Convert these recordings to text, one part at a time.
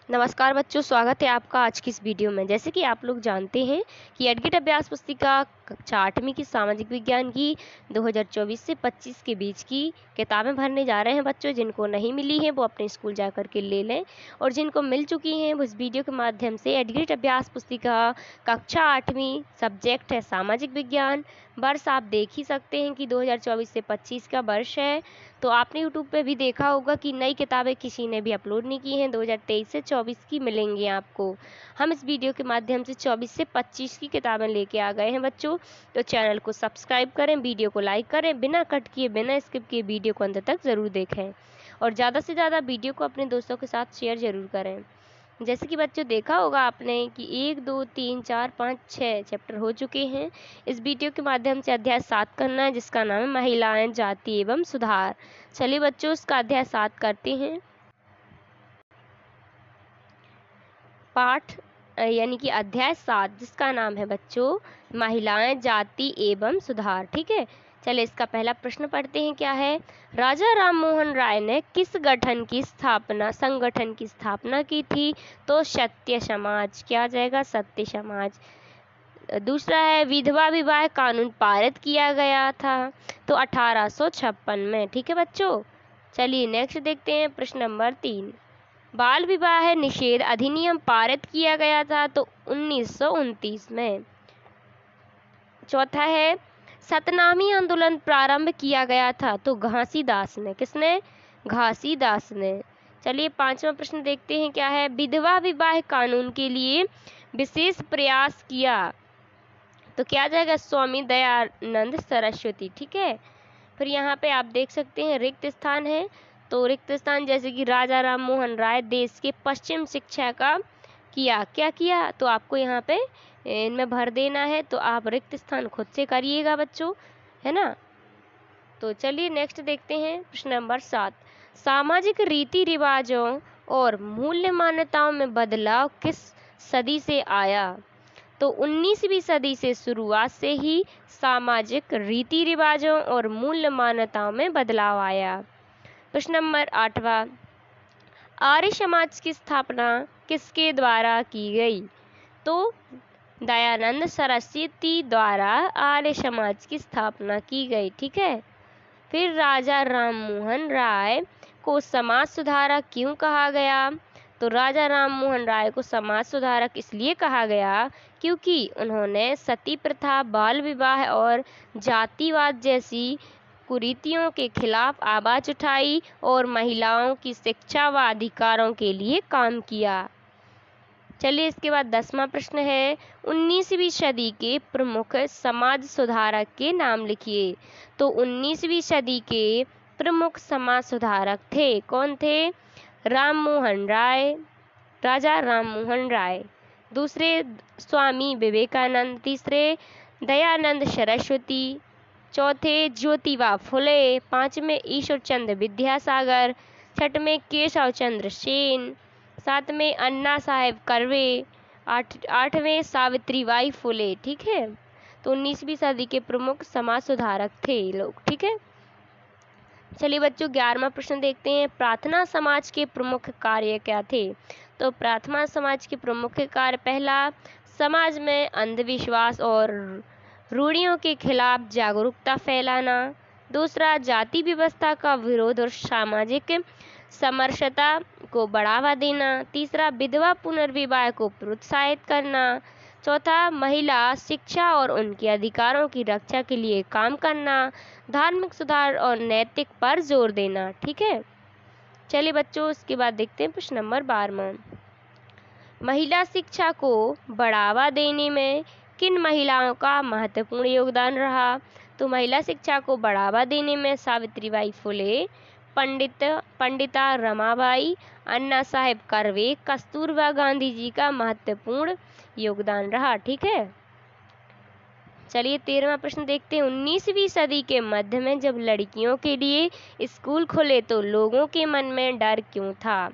नमस्कार बच्चों, स्वागत है आपका आज की इस वीडियो में। जैसे कि आप लोग जानते हैं कि एडगिट अभ्यास पुस्तिका कक्षा 8वीं की सामाजिक विज्ञान की 2024 से 25 के बीच की किताबें भरने जा रहे हैं बच्चों। जिनको नहीं मिली हैं वो अपने स्कूल जा कर के ले लें, और जिनको मिल चुकी हैं वो इस वीडियो के माध्यम से एडगिट अभ्यास पुस्तिका कक्षा 8वीं सब्जेक्ट है सामाजिक विज्ञान। वर्ष आप देख ही सकते हैं कि 2024 से 25 का वर्ष है। तो आपने यूट्यूब पे भी देखा होगा कि नई किताबें किसी ने भी अपलोड नहीं की हैं। 2023 से 24 की मिलेंगी आपको। हम इस वीडियो के माध्यम से 24 से 25 की किताबें लेके आ गए हैं बच्चों। तो चैनल को सब्सक्राइब करें, वीडियो को लाइक करें, बिना कट किए बिना स्किप किए वीडियो को अंत तक ज़रूर देखें, और ज़्यादा से ज़्यादा वीडियो को अपने दोस्तों के साथ शेयर ज़रूर करें। जैसे कि बच्चों देखा होगा आपने कि 1 2 3 4 5 6 चैप्टर हो चुके हैं। इस वीडियो के माध्यम से अध्याय 7 करना है, जिसका नाम है महिलाएं, जाति एवं सुधार। चलिए बच्चों उसका अध्याय 7 करते हैं। पाठ यानी कि अध्याय 7 जिसका नाम है बच्चों महिलाएं, जाति एवं सुधार। ठीक है, चलिए इसका पहला प्रश्न पढ़ते हैं। क्या है? राजा राम मोहन राय ने किस संगठन की स्थापना की थी? तो सत्य समाज। क्या आ जाएगा? सत्य समाज। दूसरा है विधवा विवाह कानून पारित किया गया था तो 1856 में। ठीक है बच्चों, चलिए नेक्स्ट देखते हैं प्रश्न नंबर 3। बाल विवाह निषेध अधिनियम पारित किया गया था तो 1929 में। चौथा है सतनामी आंदोलन प्रारंभ किया गया था तो घासीदास ने। किसने? घासीदास ने। चलिए पांचवा प्रश्न देखते हैं। क्या है? विधवा विवाह कानून के लिए विशेष प्रयास किया तो क्या आ जाएगा? स्वामी दयानंद सरस्वती। ठीक है, फिर यहाँ पे आप देख सकते हैं रिक्त स्थान है, तो रिक्त स्थान जैसे कि राजा राम मोहन राय देश के पश्चिम शिक्षा का क्या किया, तो आपको यहाँ पे इनमें भर देना है। तो आप रिक्त स्थान खुद से करिएगा बच्चों, है ना। तो चलिए नेक्स्ट देखते हैं प्रश्न नंबर 7। सामाजिक रीति रिवाजों और मूल्य मान्यताओं में बदलाव किस सदी से आया? तो 19वीं सदी से शुरुआत से ही सामाजिक रीति रिवाजों और मूल्य मान्यताओं में बदलाव आया। प्रश्न नंबर 8वां। आर्य समाज की स्थापना किसके द्वारा की गई? तो दयानंद सरस्वती द्वारा आर्य समाज की स्थापना की गई। ठीक है, फिर राजा राम मोहन राय को समाज सुधारक क्यों कहा गया? तो राजा राम मोहन राय को समाज सुधारक इसलिए कहा गया क्योंकि उन्होंने सती प्रथा, बाल विवाह और जातिवाद जैसी कुरीतियों के खिलाफ आवाज उठाई और महिलाओं की शिक्षा व अधिकारों के लिए काम किया। चलिए इसके बाद 10वां प्रश्न है। 19वीं सदी के प्रमुख समाज सुधारक के नाम लिखिए। तो 19वीं सदी के प्रमुख समाज सुधारक थे, कौन थे? राम मोहन राय, राजा राम मोहन राय। दूसरे स्वामी विवेकानंद। तीसरे दयानंद सरस्वती। चौथे ज्योतिबा फुले। पांचवें ईश्वर चंद्र विद्यासागर। छठवें केशव चंद्र सेन। सातवें अन्ना साहेब कर्वे। आठवें सावित्रीबाई फुले। ठीक है, तो 19वीं सदी के प्रमुख समाज सुधारक थे ये लोग। ठीक है, चलिए बच्चों 11वां प्रश्न देखते हैं। प्रार्थना समाज के प्रमुख कार्य क्या थे? तो प्रार्थना समाज के प्रमुख कार्य, पहला समाज में अंधविश्वास और रूढ़ियों के खिलाफ जागरूकता फैलाना। दूसरा जाति व्यवस्था का विरोध और सामाजिक समरसता को बढ़ावा देना। तीसरा विधवा पुनर्विवाह को प्रोत्साहित करना। चौथा महिला शिक्षा और उनके अधिकारों की रक्षा के लिए काम करना। धार्मिक सुधार और नैतिक पर जोर देना। ठीक है, चलिए बच्चों इसके बाद देखते हैं प्रश्न नंबर 12वां। महिला शिक्षा को बढ़ावा देने में किन महिलाओं का महत्वपूर्ण योगदान रहा? तो महिला शिक्षा को बढ़ावा देने में सावित्रीबाई फुले, पंडिता रमाबाई, अन्ना साहेब कर्वे, कस्तूरबा गांधी जी का महत्वपूर्ण योगदान रहा। ठीक है, चलिए 13वां प्रश्न देखते हैं। 19वीं सदी के मध्य में जब लड़कियों के लिए स्कूल खुले तो लोगों के मन में डर क्यों था?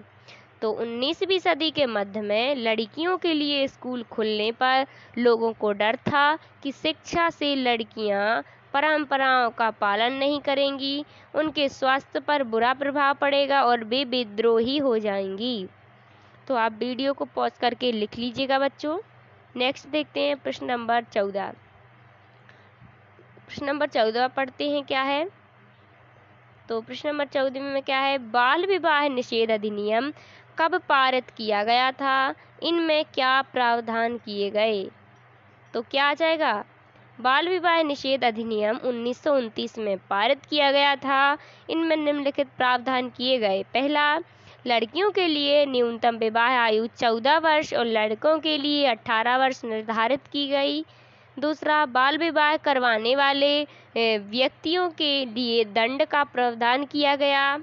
तो 19वीं सदी के मध्य में लड़कियों के लिए स्कूल खुलने पर लोगों को डर था कि शिक्षा से लड़कियां परंपराओं का पालन नहीं करेंगी, उनके स्वास्थ्य पर बुरा प्रभाव पड़ेगा और वे विद्रोही हो जाएंगी। तो आप वीडियो को पॉज करके लिख लीजिएगा बच्चों। नेक्स्ट देखते हैं प्रश्न नंबर 14। प्रश्न नंबर 14 पढ़ते हैं क्या है। तो प्रश्न नंबर 14 में क्या है, बाल विवाह निषेध अधिनियम कब पारित किया गया था, इनमें क्या प्रावधान किए गए। तो क्या आ जाएगा, बाल विवाह निषेध अधिनियम 1929 में पारित किया गया था। इनमें निम्नलिखित प्रावधान किए गए। पहला, लड़कियों के लिए न्यूनतम विवाह आयु 14 वर्ष और लड़कों के लिए 18 वर्ष निर्धारित की गई। दूसरा, बाल विवाह करवाने वाले व्यक्तियों के लिए दंड का प्रावधान किया गया।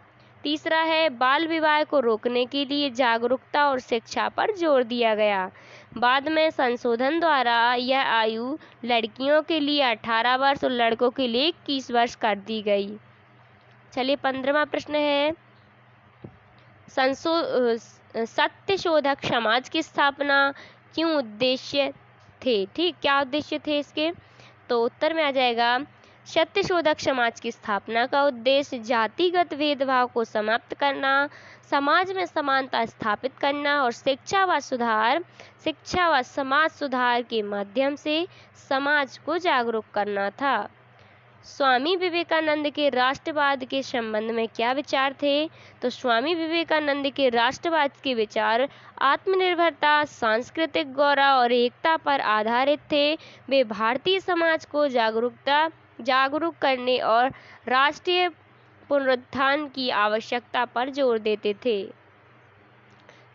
तीसरा है, बाल विवाह को रोकने के लिए जागरूकता और शिक्षा पर जोर दिया गया। बाद में संशोधन द्वारा यह आयु लड़कियों के लिए 18 वर्ष और लड़कों के लिए 21 वर्ष कर दी गई। चलिए 15वां प्रश्न है, सत्यशोधक समाज की स्थापना क्यों उद्देश्य थे। ठीक, क्या उद्देश्य थे इसके। तो उत्तर में आ जाएगा, सत्यशोधक समाज की स्थापना का उद्देश्य जातिगत भेदभाव को समाप्त करना, समाज में समानता स्थापित करना और शिक्षा व समाज सुधार के माध्यम से समाज को जागरूक करना था। स्वामी विवेकानंद के राष्ट्रवाद के संबंध में क्या विचार थे। तो स्वामी विवेकानंद के राष्ट्रवाद के विचार आत्मनिर्भरता, सांस्कृतिक गौरव और एकता पर आधारित थे। वे भारतीय समाज को जागरूक करने और राष्ट्रीय पुनरुत्थान की आवश्यकता पर जोर देते थे।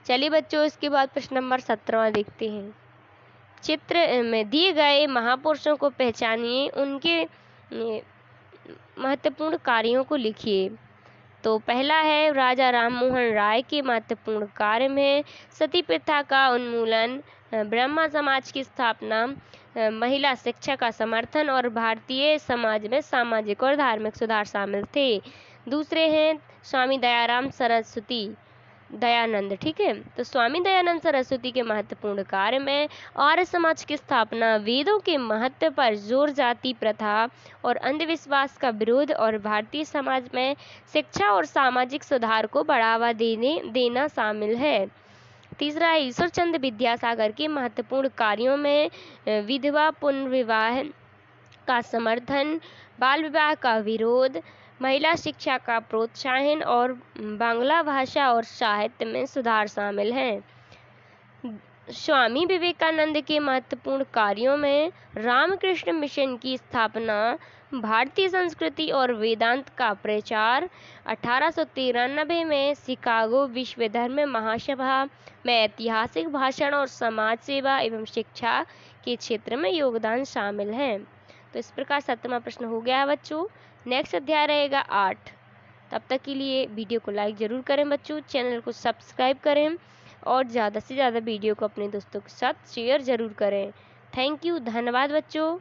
चलिए बच्चों, इसके बाद प्रश्न नंबर 17 देखते हैं। चित्र में दिए गए महापुरुषों को पहचानिए, उनके महत्वपूर्ण कार्यों को लिखिए। तो पहला है, राजा राममोहन राय के महत्वपूर्ण कार्य में सती प्रथा का उन्मूलन, ब्रह्मा समाज की स्थापना, महिला शिक्षा का समर्थन और भारतीय समाज में सामाजिक और धार्मिक सुधार शामिल थे। दूसरे हैं स्वामी दयानंद। ठीक है, तो स्वामी दयानंद सरस्वती के महत्वपूर्ण कार्य में आर्य समाज की स्थापना, वेदों के महत्व पर जोर, जाति प्रथा और अंधविश्वास का विरोध और भारतीय समाज में शिक्षा और सामाजिक सुधार को बढ़ावा देना शामिल है। तीसरा है ईश्वर चंद्र विद्यासागर के महत्वपूर्ण कार्यों में विधवा पुनर्विवाह का समर्थन, बाल विवाह का विरोध, महिला शिक्षा का प्रोत्साहन और बांग्ला भाषा और साहित्य में सुधार शामिल हैं। स्वामी विवेकानंद के महत्वपूर्ण कार्यों में रामकृष्ण मिशन की स्थापना, भारतीय संस्कृति और वेदांत का प्रचार, 1893 में शिकागो विश्व धर्म महासभा में ऐतिहासिक भाषण और समाज सेवा एवं शिक्षा के क्षेत्र में योगदान शामिल है। तो इस प्रकार 17वां प्रश्न हो गया बच्चों। नेक्स्ट अध्याय रहेगा 8। तब तक के लिए वीडियो को लाइक ज़रूर करें बच्चों, चैनल को सब्सक्राइब करें और ज़्यादा से ज़्यादा वीडियो को अपने दोस्तों के साथ शेयर ज़रूर करें। थैंक यू, धन्यवाद बच्चों।